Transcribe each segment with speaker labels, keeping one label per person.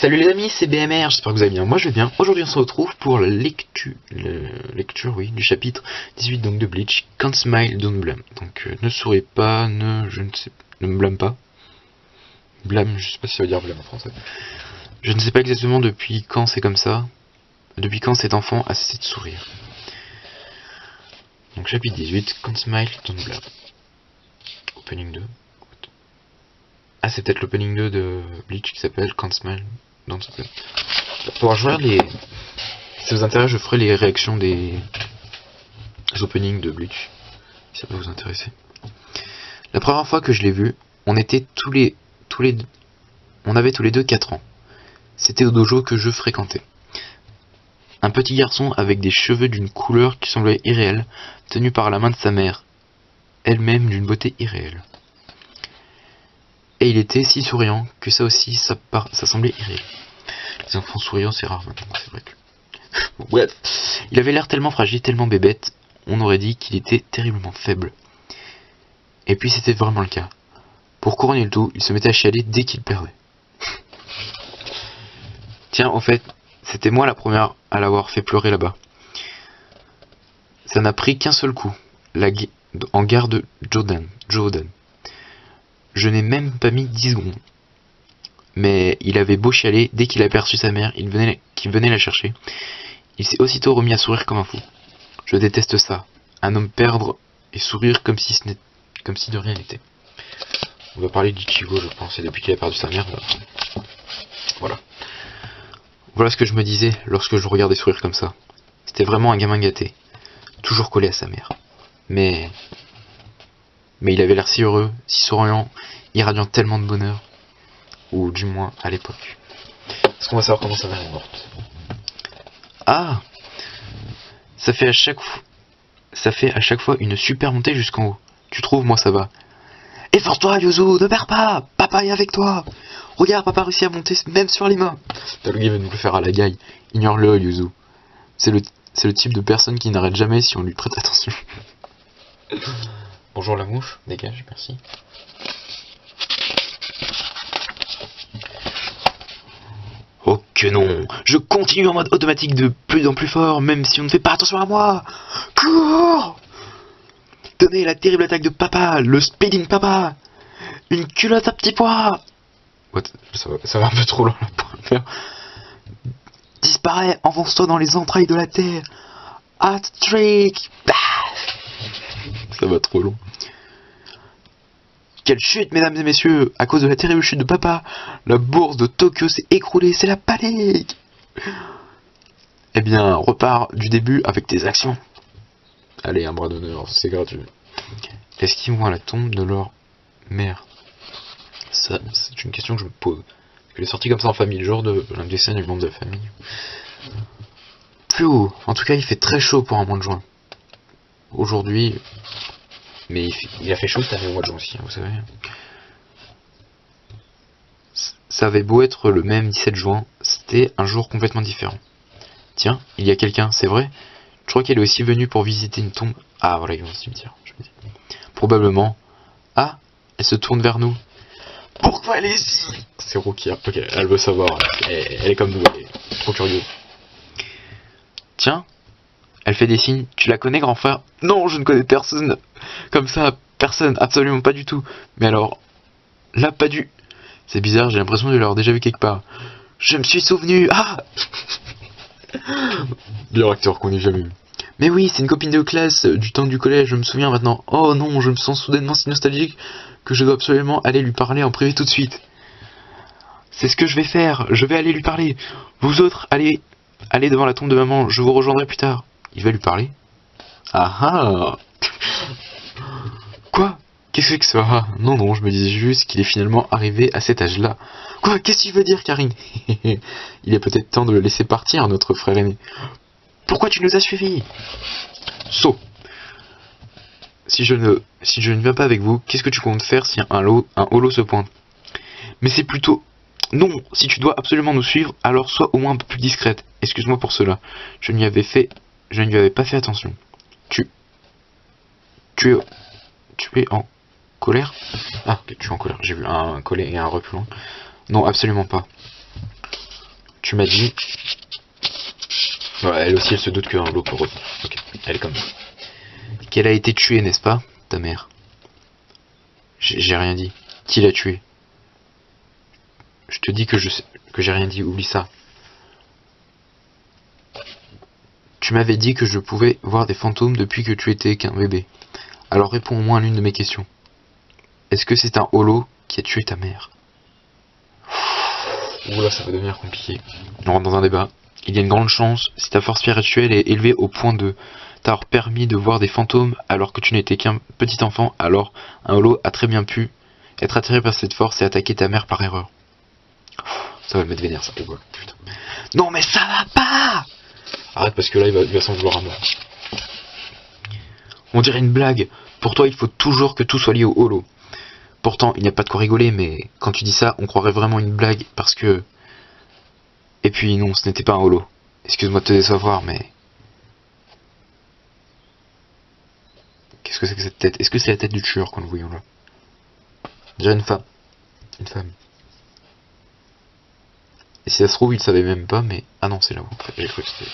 Speaker 1: Salut les amis, c'est BMR, j'espère que vous allez bien. Moi je vais bien. Aujourd'hui on se retrouve pour la lecture, oui, du chapitre 18 donc de Bleach. Can't smile, don't blame. Donc ne souriez pas, ne me blâme pas. Blâme, je sais pas si ça veut dire blâme en français. Je ne sais pas exactement depuis quand c'est comme ça. Depuis quand cet enfant a cessé de sourire. Donc chapitre 18, Can't smile, don't blame. Opening 2. Ah, c'est peut-être l'opening 2 de Bleach qui s'appelle Can't smile, don't blame. Pour rejoindre les... Si ça vous intéresse, je ferai les réactions des openings de Bleach, si ça peut vous intéresser. La première fois que je l'ai vu, on avait tous les deux 4 ans. C'était au dojo que je fréquentais. Un petit garçon avec des cheveux d'une couleur qui semblait irréelle, tenu par la main de sa mère, elle-même d'une beauté irréelle. Et il était si souriant que ça aussi, ça semblait irréel. Les enfants souriants, c'est rare maintenant, c'est vrai que... Bon, bref, il avait l'air tellement fragile, tellement bébête, on aurait dit qu'il était terriblement faible. Et puis c'était vraiment le cas. Pour couronner le tout, il se mettait à chialer dès qu'il perdait. Tiens, en fait, c'était moi la première à l'avoir fait pleurer là-bas. Ça n'a pris qu'un seul coup, en gare de Jodan. Je n'ai même pas mis 10 secondes. Mais il avait beau chialer, dès qu'il a aperçu sa mère, qui venait la chercher, il s'est aussitôt remis à sourire comme un fou. Je déteste ça. Un homme perdre et sourire comme si de rien n'était. On va parler d'Ichigo, je pense, et depuis qu'il a perdu sa mère, voilà. Voilà ce que je me disais lorsque je le regardais sourire comme ça. C'était vraiment un gamin gâté, toujours collé à sa mère. Mais il avait l'air si heureux, si souriant, irradiant tellement de bonheur. Ou du moins à l'époque. Est-ce qu'on va savoir comment sa mère est morte? Ah, ça fait à chaque fois une super montée jusqu'en haut. Tu trouves, moi ça va. Efforce-toi, Yuzu, ne perds pas. Papa est avec toi. Regarde, papa réussit à monter même sur les mains. T'as le gars va nous le faire à la gaille. Ignore-le, Yuzu. C'est le type de personne qui n'arrête jamais si on lui prête attention. Bonjour la mouche, dégage, merci. Oh que non, je continue en mode automatique de plus en plus fort, même si on ne fait pas attention à moi. Cours! Donnez la terrible attaque de papa, le speeding papa. Une culotte à petits pois. What? Ça va un peu trop loin là pour le faire. Disparais, enfonce-toi dans les entrailles de la terre. Hat trick. Ça va trop long. Quelle chute, mesdames et messieurs! À cause de la terrible chute de papa, la bourse de Tokyo s'est écroulée, c'est la panique! Eh bien, repars du début avec tes actions. Allez, un bras d'honneur, c'est gratuit. Est-ce qu'ils vont à la tombe de leur mère? Ça, c'est une question que je me pose. Je l'ai sorti comme ça en famille, le genre de l'un des scènes du membre de la famille. Plus haut, en tout cas, il fait très chaud pour un mois de juin. Aujourd'hui... Mais il a fait chaud cette année au mois de juin aussi, hein, vous savez. Ça avait beau être le même 17 juin, c'était un jour complètement différent. Tiens, il y a quelqu'un, c'est vrai? Je crois qu'elle est aussi venue pour visiter une tombe. Ah voilà, ils vont au cimetière, je me dis. Probablement. Ah, elle se tourne vers nous. Pourquoi elle est ici? C'est Rukia. Ok, elle veut savoir. Elle est comme nous, elle est trop curieuse. Tiens. Elle fait des signes. Tu la connais, grand frère? Non, je ne connais personne. Comme ça, personne, absolument pas du tout. Mais alors, là, pas du... C'est bizarre, j'ai l'impression de l'avoir déjà vu quelque part. Je me suis souvenu. Ah. Bien acteur qu'on n'ait jamais vu. Mais oui, c'est une copine de classe du temps du collège, je me souviens maintenant. Oh non, je me sens soudainement si nostalgique que je dois absolument aller lui parler en privé tout de suite. C'est ce que je vais faire, je vais aller lui parler. Vous autres, allez devant la tombe de maman, je vous rejoindrai plus tard. Il va lui parler. Ah ah. Quoi? Qu'est-ce que ça? Ah, non, je me disais juste qu'il est finalement arrivé à cet âge-là. Quoi? Qu'est-ce que tu veux dire, Karine? Il est peut-être temps de le laisser partir, notre frère aîné. Pourquoi tu nous as suivis? So. Si je ne viens pas avec vous, qu'est-ce que tu comptes faire si un holo se pointe? Mais c'est plutôt... Non, si tu dois absolument nous suivre, alors sois au moins un peu plus discrète. Excuse-moi pour cela. Je ne lui avais pas fait attention. Tu es en colère? Ah, ok, tu es en colère. J'ai vu un collet et un reculant. Non, absolument pas. Tu m'as dit... Voilà, elle aussi, elle se doute qu'un lot pour revenir. Ok, elle est comme ça. Qu'elle a été tuée, n'est-ce pas, ta mère? J'ai rien dit. Qui l'a tuée? Je te dis que j'ai rien dit, oublie ça. Tu m'avais dit que je pouvais voir des fantômes depuis que tu étais qu'un bébé. Alors réponds au moins à l'une de mes questions. Est-ce que c'est un holo qui a tué ta mère? Oula, ça va devenir compliqué. On rentre dans un débat. Il y a une grande chance, si ta force spirituelle est élevée au point de t'avoir permis de voir des fantômes alors que tu n'étais qu'un petit enfant, alors un holo a très bien pu être attiré par cette force et attaquer ta mère par erreur. Ça va le mettre vénère, ça. Putain. Non mais ça va pas! Arrête parce que là il va s'en vouloir à mort. On dirait une blague. Pour toi il faut toujours que tout soit lié au holo. Pourtant il n'y a pas de quoi rigoler, mais quand tu dis ça on croirait vraiment une blague parce que... Et puis non, ce n'était pas un holo. Excuse-moi de te décevoir, mais... Qu'est-ce que c'est que cette tête? Est-ce que c'est la tête du tueur qu'on le voyons là? Déjà une femme. Une femme. Et si ça se trouve, il savait même pas, mais... Ah non, c'est là-haut. En fait, j'ai cru que c'était...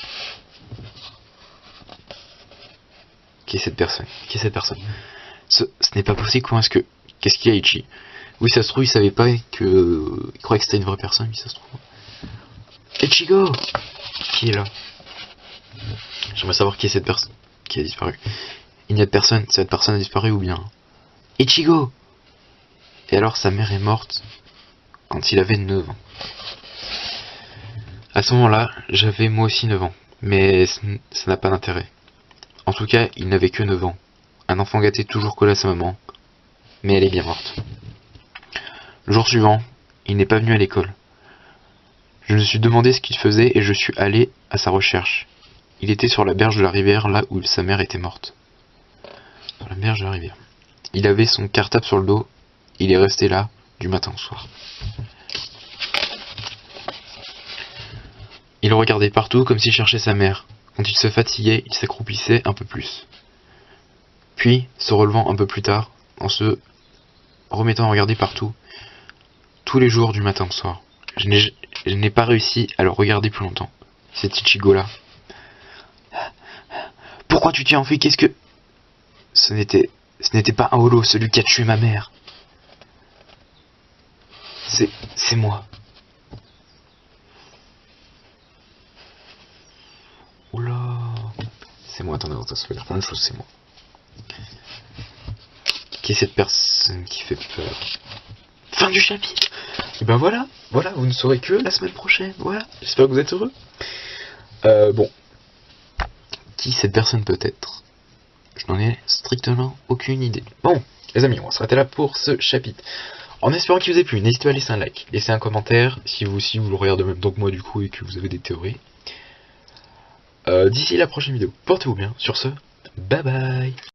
Speaker 1: Qui est cette personne? Qui est cette personne? Ce n'est pas possible, comment est-ce que... Qu'est-ce qu'il y a, Ichi? Oui, ça se trouve, il savait pas que... Il croyait que c'était une vraie personne, mais ça se trouve... Ichigo! Qui est là? J'aimerais savoir qui est cette personne qui a disparu. Il n'y a de personne, cette personne a disparu ou bien... Ichigo! Et alors sa mère est morte quand il avait 9 ans. À ce moment-là, j'avais moi aussi 9 ans, mais ça n'a pas d'intérêt. En tout cas, il n'avait que 9 ans. Un enfant gâté toujours collé à sa maman, mais elle est bien morte. Le jour suivant, il n'est pas venu à l'école. Je me suis demandé ce qu'il faisait et je suis allé à sa recherche. Il était sur la berge de la rivière, là où sa mère était morte. Sur la berge de la rivière. Il avait son cartable sur le dos, il est resté là du matin au soir. Il regardait partout comme s'il cherchait sa mère. Quand il se fatiguait, il s'accroupissait un peu plus. Puis, se relevant un peu plus tard, en se remettant à regarder partout, tous les jours du matin au soir. Je n'ai pas réussi à le regarder plus longtemps. Cet Ichigo-là. Pourquoi tu t'es enfui? Qu'est-ce que... Ce n'était pas un holo, celui qui a tué ma mère. C'est moi. Oula. C'est moi, attendez, ça veut dire plein de choses, c'est moi. Qui est cette personne qui fait peur? Fin du chapitre. Et ben voilà, vous ne saurez que la semaine prochaine, voilà. J'espère que vous êtes heureux. Bon. Qui cette personne peut être? Je n'en ai strictement aucune idée. Bon, les amis, on va s'arrêter là pour ce chapitre. En espérant qu'il vous ait plu, n'hésitez pas à laisser un like, laisser un commentaire, si vous aussi vous le regardez en même temps que moi du coup et que vous avez des théories. D'ici la prochaine vidéo, portez-vous bien. Sur ce, bye bye.